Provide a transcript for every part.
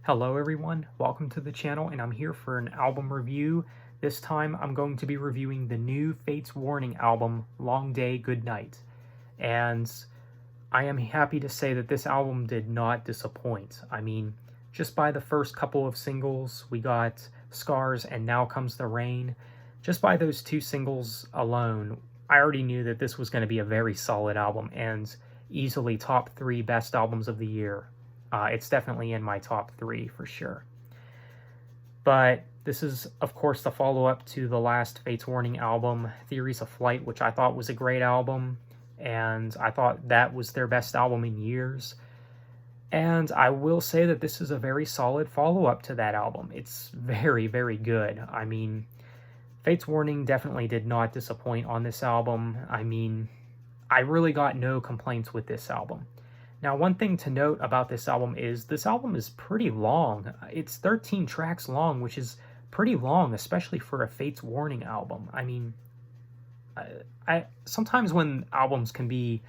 Hello everyone, welcome to the channel, and I'm here for an album review. This time I'm going to be reviewing the new Fates Warning album, Long Day, Good Night. And I am happy to say that this album did not disappoint. I mean, just by the first couple of singles, we got Scars and Now Comes the Rain. Just by those two singles alone, I already knew that this was going to be a very solid album and easily top 3 best albums of the year. It's definitely in my top 3 for sure. But this is, of course, the follow-up to the last Fates Warning album, Theories of Flight, which I thought was a great album, and I thought that was their best album in years. And I will say that this is a very solid follow-up to that album. It's very, very good. I mean, Fates Warning definitely did not disappoint on this album. I mean, I really got no complaints with this album. Now, one thing to note about this album is pretty long. It's 13 tracks long, which is pretty long, especially for a Fates Warning album. I mean, I sometimes when albums can be,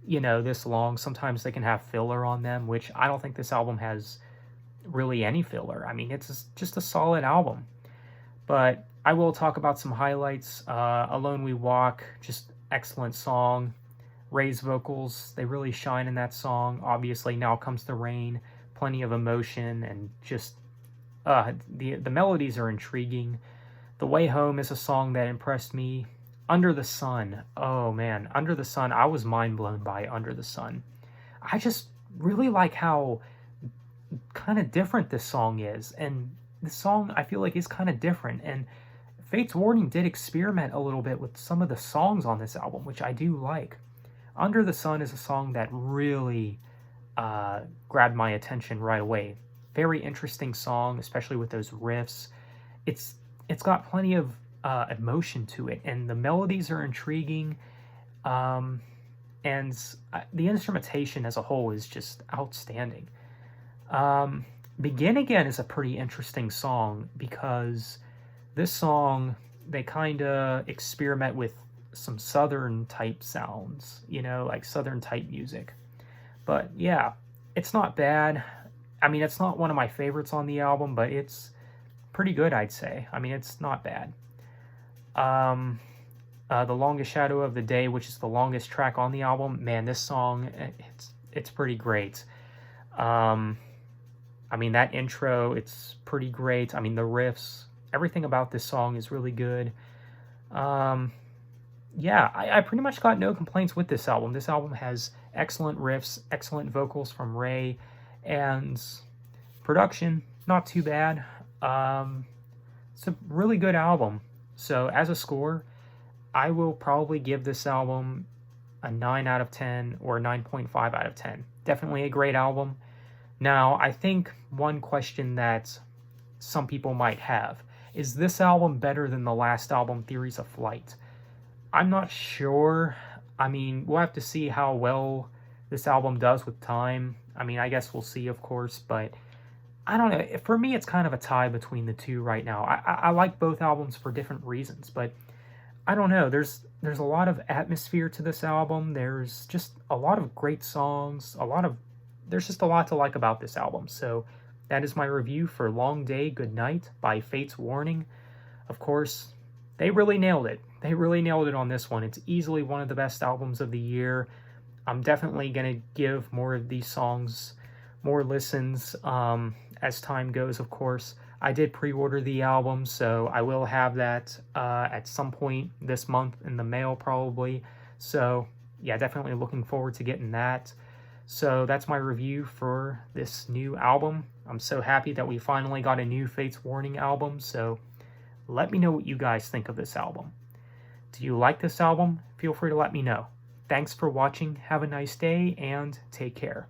this long, sometimes they can have filler on them, which I don't think this album has really any filler. I mean, it's just a solid album. But I will talk about some highlights. Alone We Walk, just excellent song. Ray's vocals, they really shine in that song. Obviously, Now Comes the Rain, plenty of emotion, and just the melodies are intriguing. The Way Home is a song that impressed me. Under the Sun, oh man, Under the Sun, I was mind blown by Under the Sun. I just really like how kind of different this song is, and the song I feel like is kind of different, and Fates Warning did experiment a little bit with some of the songs on this album, which I do like. Under the Sun is a song that really grabbed my attention right away. Very interesting song, especially with those riffs. It's got plenty of emotion to it, and the melodies are intriguing. And the instrumentation as a whole is just outstanding. Begin Again is a pretty interesting song because this song, they kind of experiment with some southern type sounds, like southern type music. But yeah, it's not bad. I mean, it's not one of my favorites on the album, but it's pretty good, I'd say. I mean, it's not bad. The Longest Shadow of the Day, which is the longest track on the album, man, this song, it's pretty great. I mean, that intro, it's pretty great. I mean, the riffs, everything about this song is really good. Yeah, I pretty much got no complaints with this album. This album has excellent riffs, excellent vocals from Ray, and production, not too bad. It's a really good album. So as a score, I will probably give this album a 9 out of 10 or a 9.5 out of 10. Definitely a great album. Now, I think one question that some people might have is this album better than the last album, Theories of Flight? I'm not sure. I mean, we'll have to see how well this album does with time. I mean, I guess we'll see, of course, but I don't know. For me, it's kind of a tie between the two right now. I like both albums for different reasons, but I don't know. There's a lot of atmosphere to this album. There's just a lot of great songs. There's just a lot to like about this album. So that is my review for Long Day, Good Night by Fates Warning. Of course, they really nailed it. They really nailed it on this one. It's easily one of the best albums of the year. I'm definitely going to give more of these songs more listens as time goes, of course. I did pre-order the album, so I will have that at some point this month in the mail probably. So yeah, definitely looking forward to getting that. So that's my review for this new album. I'm so happy that we finally got a new Fates Warning album, so let me know what you guys think of this album. Do you like this album? Feel free to let me know. Thanks for watching, have a nice day, and take care.